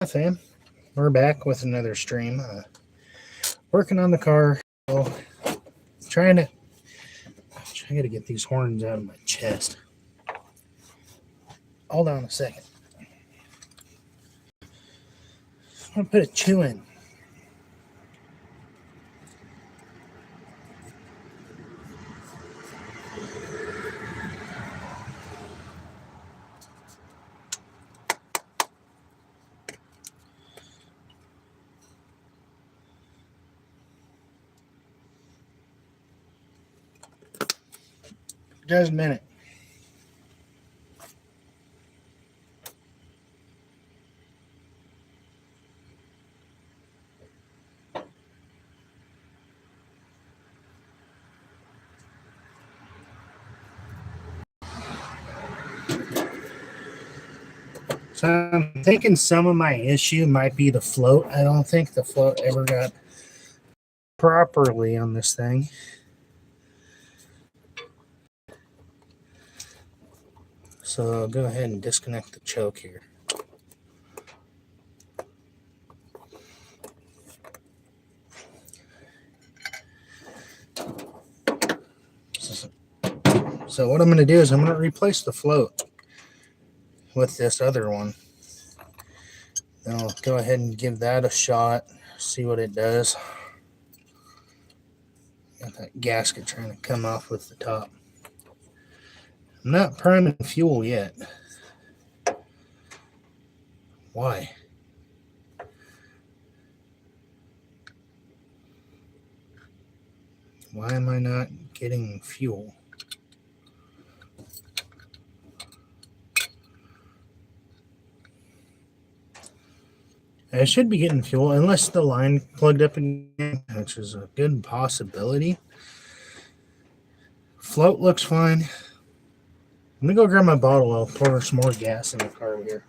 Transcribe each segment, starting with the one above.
Fam, we're back with another stream. Working on the car. So trying to get these horns out of my chest. Hold on a second. I'm gonna put a chew in. Just a minute. So I'm thinking some of my issue might be the float. I don't think the float ever got properly on this thing. So I'll go ahead and disconnect the choke here. So what I'm going to do is I'm going to replace the float with this other one. Then I'll go ahead and give that a shot, see what it does. Got that gasket trying to come off with the top. I'm not priming fuel yet. Why? Why am I not getting fuel? I should be getting fuel unless the line plugged up again, which is a good possibility. Float looks fine. Let me go grab my bottle. I'll pour some more gas in the car here.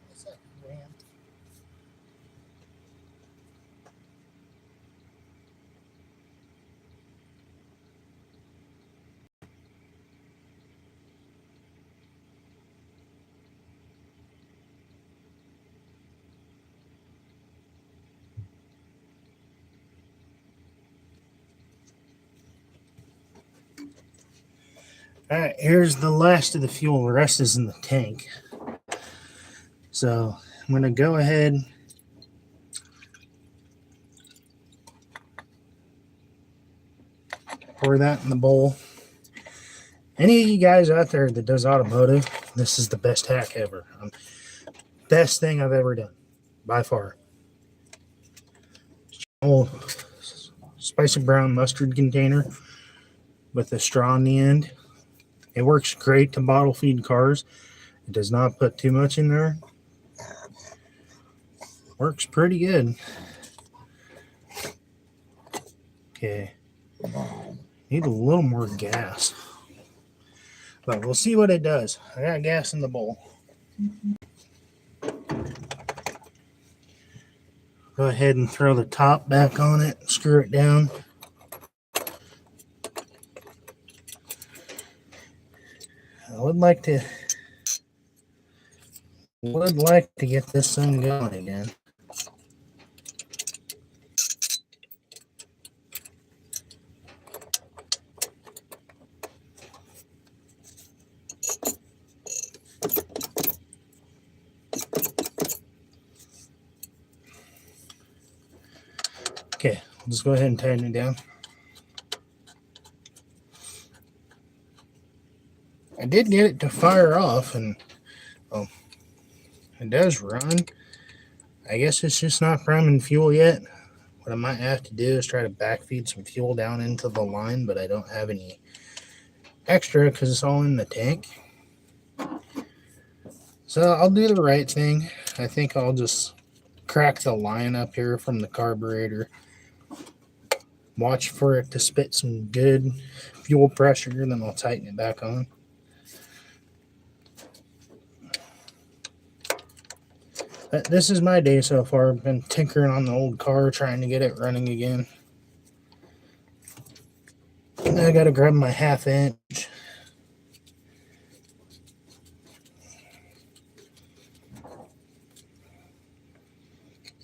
What's that, Graham? All right, here's the last of the fuel. The rest is in the tank. So I'm going to go ahead. Pour that in the bowl. Any of you guys out there that does automotive, this is the best hack ever. Best thing I've ever done, by far. Oh, spicy brown mustard container with a straw on the end. It works great to bottle feed cars. It does not put too much in there. Works pretty good. Okay. Need a little more gas. But we'll see what it does. I got gas in the bowl. Go ahead and throw the top back on it. Screw it down. I would like to get this thing going again. Okay, let's go ahead and tighten it down. I did get it to fire off, and it does run. I guess it's just not priming fuel yet. What I might have to do is try to backfeed some fuel down into the line, but I don't have any extra because it's all in the tank. So I'll do the right thing. I think I'll just crack the line up here from the carburetor. Watch for it to spit some good fuel pressure, and then I'll tighten it back on. But this is my day so far. I've been tinkering on the old car, trying to get it running again. I gotta grab my 1/2 inch.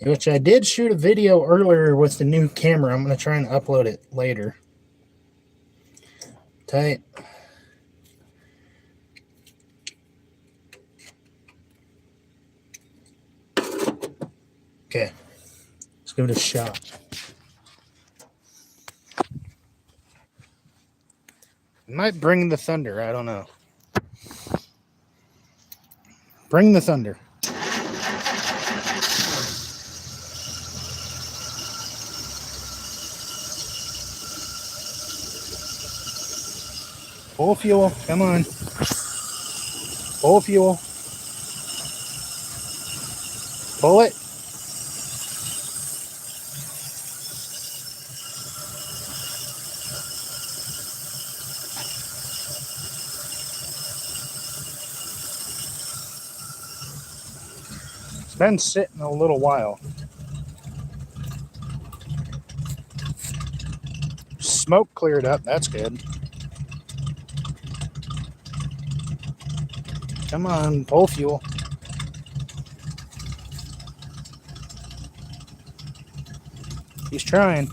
Which I did shoot a video earlier with the new camera. I'm gonna try and upload it later. Tight. Okay, let's give it a shot. It might bring the thunder. I don't know. Bring the thunder. Full fuel. Come on. Full fuel. Pull it. It's been sitting a little while. Smoke cleared up. That's good. Come on, full fuel. He's trying.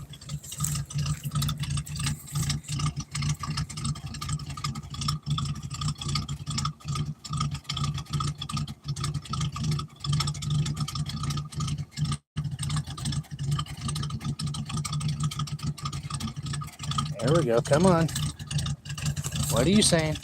There we go. Come on. What are you saying?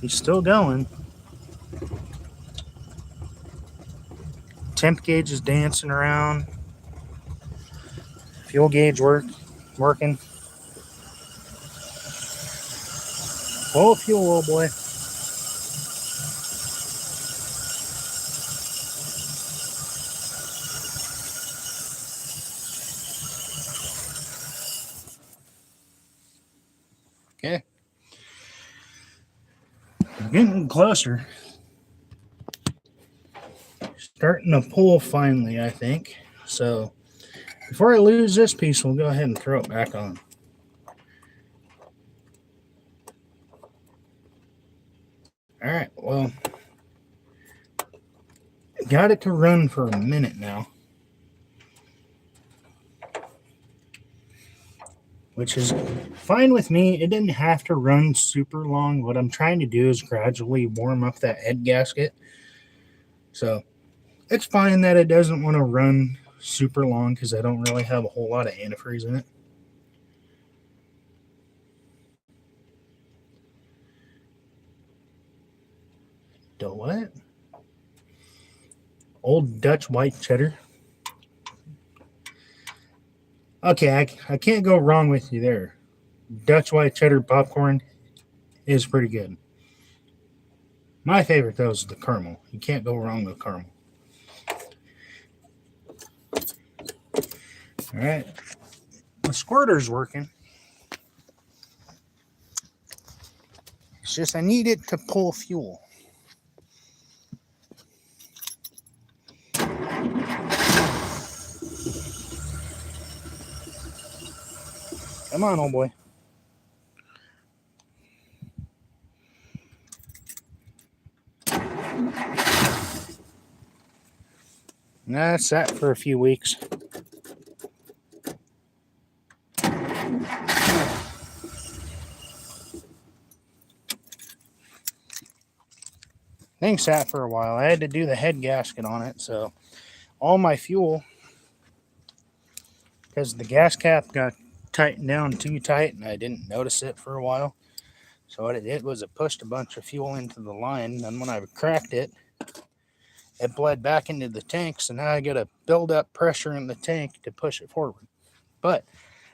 He's still going. Temp gauge is dancing around. Fuel gauge working. Full fuel, old boy. Okay. Getting closer. Starting to pull finally, I think. So before I lose this piece, we'll go ahead and throw it back on. All right, well, got it to run for a minute now, which is fine with me. It didn't have to run super long. What I'm trying to do is gradually warm up that head gasket. So it's fine that it doesn't want to run super long because I don't really have a whole lot of antifreeze in it. The what? Old Dutch white cheddar. Okay, I can't go wrong with you there. Dutch white cheddar popcorn is pretty good. My favorite, though, is the caramel. You can't go wrong with caramel. All right. The squirter's working. It's just I need it to pull fuel. Come on, old boy. Nah, it's sat for a few weeks. Thing sat for a while. I had to do the head gasket on it, so all my fuel, because the gas cap got tightened down too tight and I didn't notice it for a while. So what it did was it pushed a bunch of fuel into the line. Then when I cracked it, it bled back into the tank. So now I got to build up pressure in the tank to push it forward. But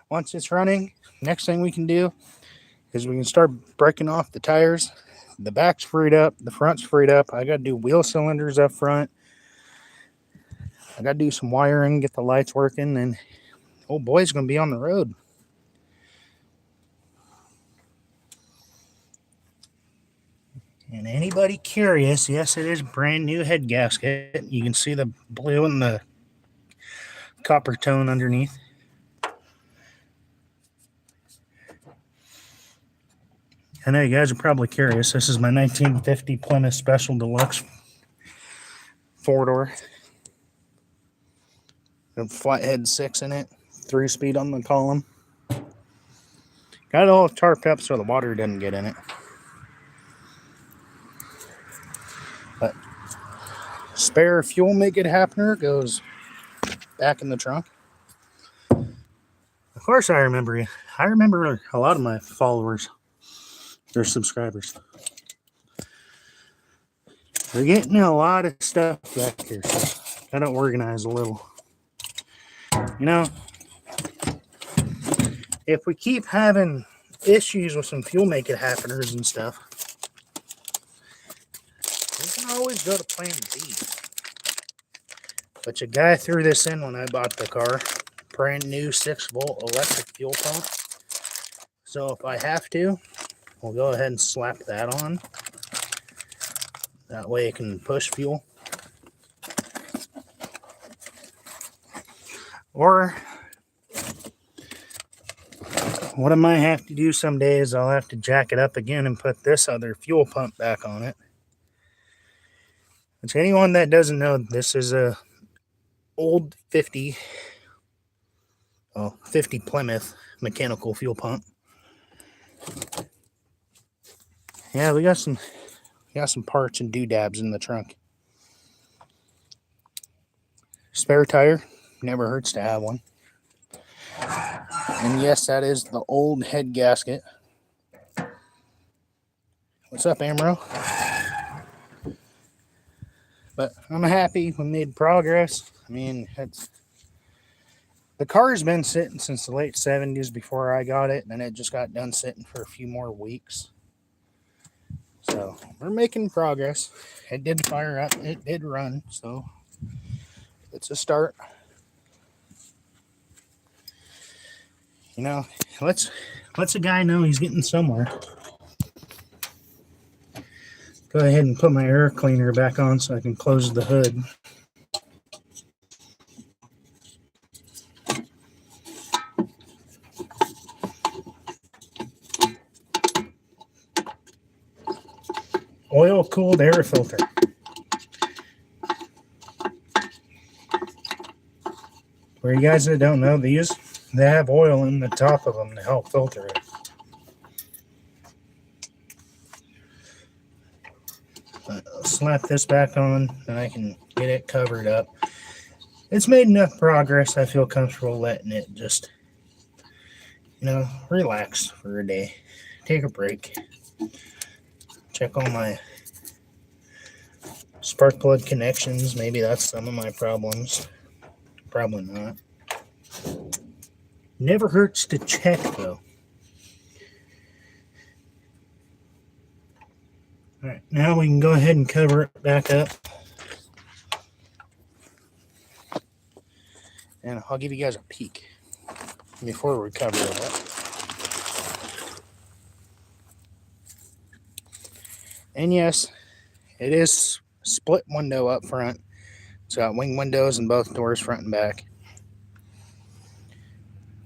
once it's running, next thing we can do is we can start breaking off the tires. The back's freed up, the front's freed up. I got to do wheel cylinders up front. I got to do some wiring, get the lights working, and Old boy's going to be on the road. And anybody curious, yes, it is brand new head gasket. You can see the blue and the copper tone underneath. I know you guys are probably curious. This is my 1950 Plymouth Special Deluxe 4-door. Flathead 6 in it, 3-speed on the column. Got it all tarped up so the water doesn't get in it. But spare fuel make it happener goes back in the trunk. Of course, I remember you. I remember a lot of my followers or subscribers. They're getting a lot of stuff back here, so gotta organize a little. You know, if we keep having issues with some fuel make it happeners and stuff, we can always go to plan B. But your guy threw this in when I bought the car. Brand new 6-volt electric fuel pump. So if I have to, we'll go ahead and slap that on. That way it can push fuel. Or what I might have to do someday is I'll have to jack it up again and put this other fuel pump back on it. Which anyone that doesn't know, this is a old 50 Plymouth mechanical fuel pump. Yeah, we got some parts and doodads in the trunk. Spare tire, never hurts to have one. And yes, that is the old head gasket. What's up, Amro? But I'm happy we made progress. I mean, the car's been sitting since the late 70s before I got it, and it just got done sitting for a few more weeks. So we're making progress. It did fire up. It did run. So it's a start. You know, let's a guy know he's getting somewhere. Go ahead and put my air cleaner back on so I can close the hood. Oil-cooled air filter. For you guys that don't know, they have oil in the top of them to help filter it. I'll slap this back on and I can get it covered up. It's made enough progress. I feel comfortable letting it just, relax for a day. Take a break. Check all my spark plug connections. Maybe that's some of my problems. Probably not. Never hurts to check, though. All right, now we can go ahead and cover it back up. And I'll give you guys a peek before we cover it up. And yes, it is split window up front. It's got wing windows in both doors, front and back.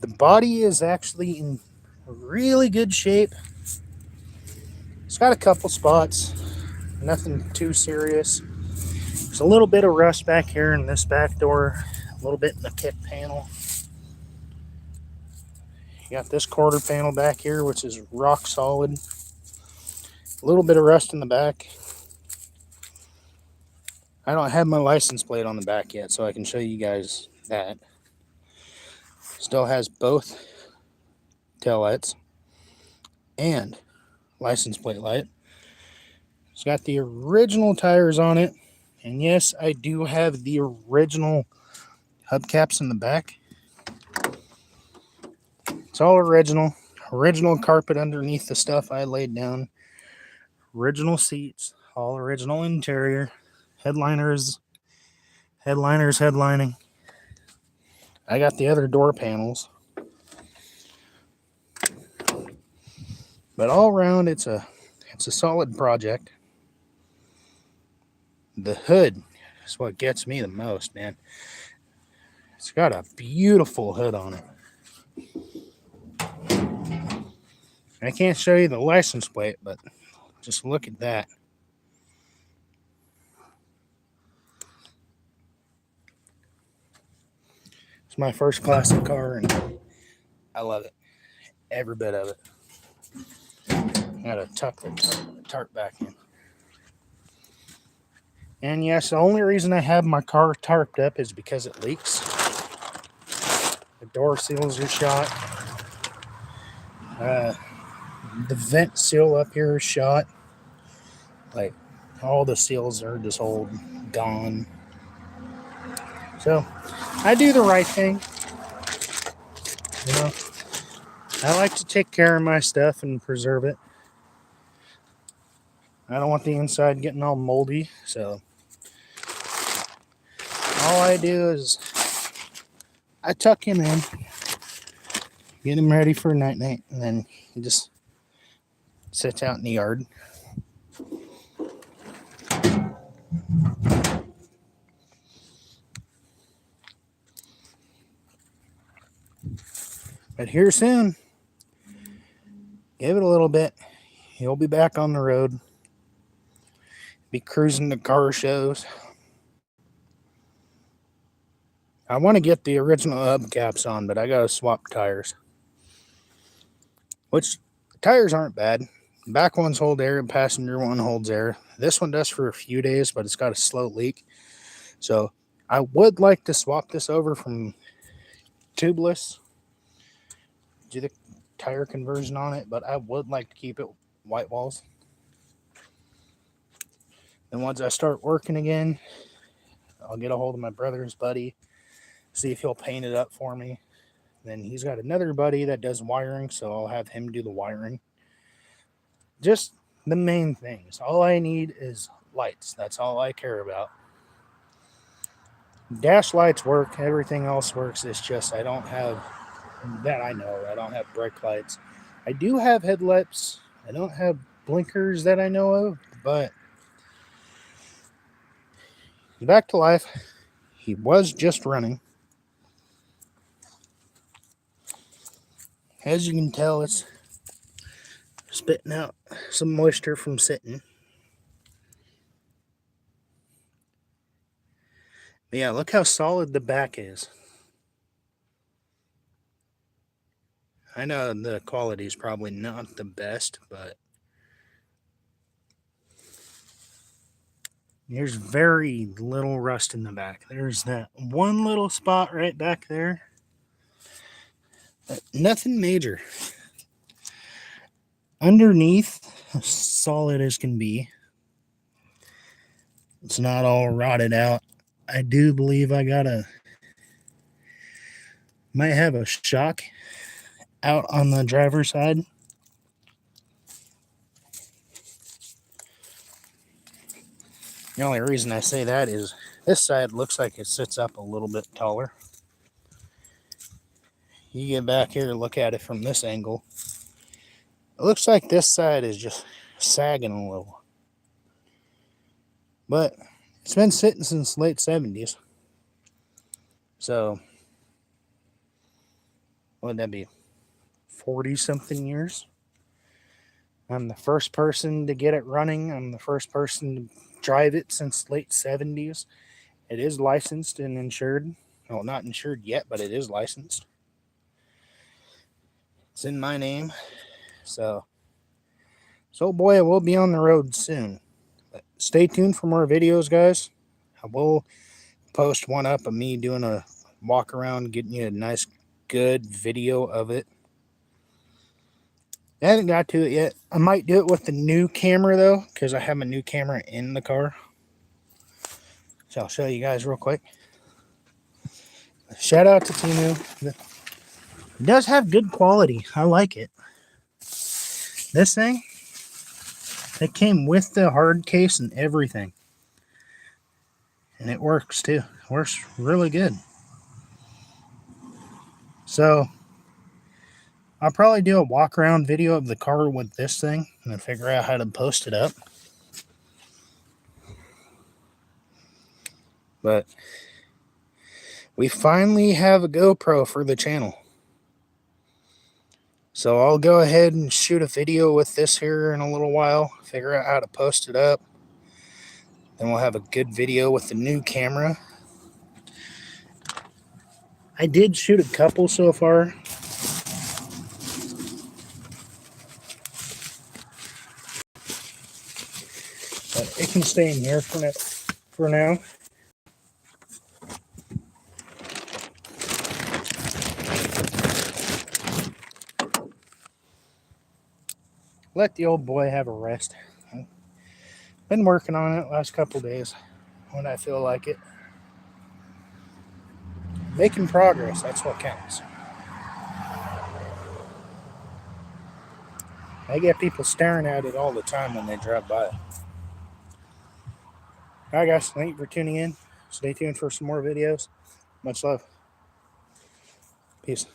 The body is actually in really good shape. It's got a couple spots, nothing too serious. There's a little bit of rust back here in this back door, a little bit in the kick panel. You got this quarter panel back here, which is rock solid. A little bit of rust in the back. I don't have my license plate on the back yet, so I can show you guys that. Still has both taillights and license plate light. It's got the original tires on it. And yes, I do have the original hubcaps in the back. It's all original. Original carpet underneath the stuff I laid down. Original seats. All original interior. Headliners headlining. I got the other door panels. But all around, it's a solid project. The hood is what gets me the most, man. It's got a beautiful hood on it. I can't show you the license plate, but just look at that. It's my first classic car, and I love it. Every bit of it. I gotta tuck the tarp back in. And yes, the only reason I have my car tarped up is because it leaks. The door seals are shot. The vent seal up here is shot. Like, all the seals are just old, gone. So, I do the right thing. You know, I like to take care of my stuff and preserve it. I don't want the inside getting all moldy, so all I do is I tuck him in, get him ready for night-night, and then he just sits out in the yard. But here soon, give it a little bit, he'll be back on the road, be cruising the car shows. I want to get the original hubcaps on, but I gotta swap tires. Which, tires aren't bad. The back ones hold air, and passenger one holds air. This one does for a few days, but it's got a slow leak. So I would like to swap this over from tubeless, do the tire conversion on it, but I would like to keep it white walls. And once I start working again, I'll get a hold of my brother's buddy, see if he'll paint it up for me. Then he's got another buddy that does wiring, so I'll have him do the wiring. Just the main things. All I need is lights. That's all I care about. Dash lights work. Everything else works. It's just I don't have, that I know, I don't have brake lights. I do have headlights. I don't have blinkers that I know of, but he's back to life. He was just running. As you can tell, it's spitting out some moisture from sitting. But yeah, look how solid the back is. I know the quality is probably not the best, but there's very little rust in the back. There's that one little spot right back there. But nothing major. Underneath, solid as can be. It's not all rotted out. I do believe I might have a shock out on the driver's side. The only reason I say that is this side looks like it sits up a little bit taller. You get back here and look at it from this angle. It looks like this side is just sagging a little. But it's been sitting since late 70s. So, what would that be? 40-something years? I'm the first person to get it running. I'm the first person to drive it since late 70s. It is licensed and insured. Well, not insured yet, but it is licensed. It's in my name. So boy, it will be on the road soon. But stay tuned for more videos, guys. I will post one up of me doing a walk around, getting you a nice, good video of it. I haven't got to it yet. I might do it with the new camera, though, because I have a new camera in the car. So I'll show you guys real quick. Shout out to Temu. It does have good quality. I like it. This thing, it came with the hard case and everything. And it works, too. It works really good. So I'll probably do a walk around video of the car with this thing and then figure out how to post it up. But we finally have a GoPro for the channel. So I'll go ahead and shoot a video with this here in a little while, figure out how to post it up. Then we'll have a good video with the new camera. I did shoot a couple so far. But it can stay in here for now. Let the old boy have a rest. Been working on it last couple days when I feel like it. Making progress, that's what counts. I get people staring at it all the time when they drive by. Alright guys, thank you for tuning in. Stay tuned for some more videos. Much love. Peace.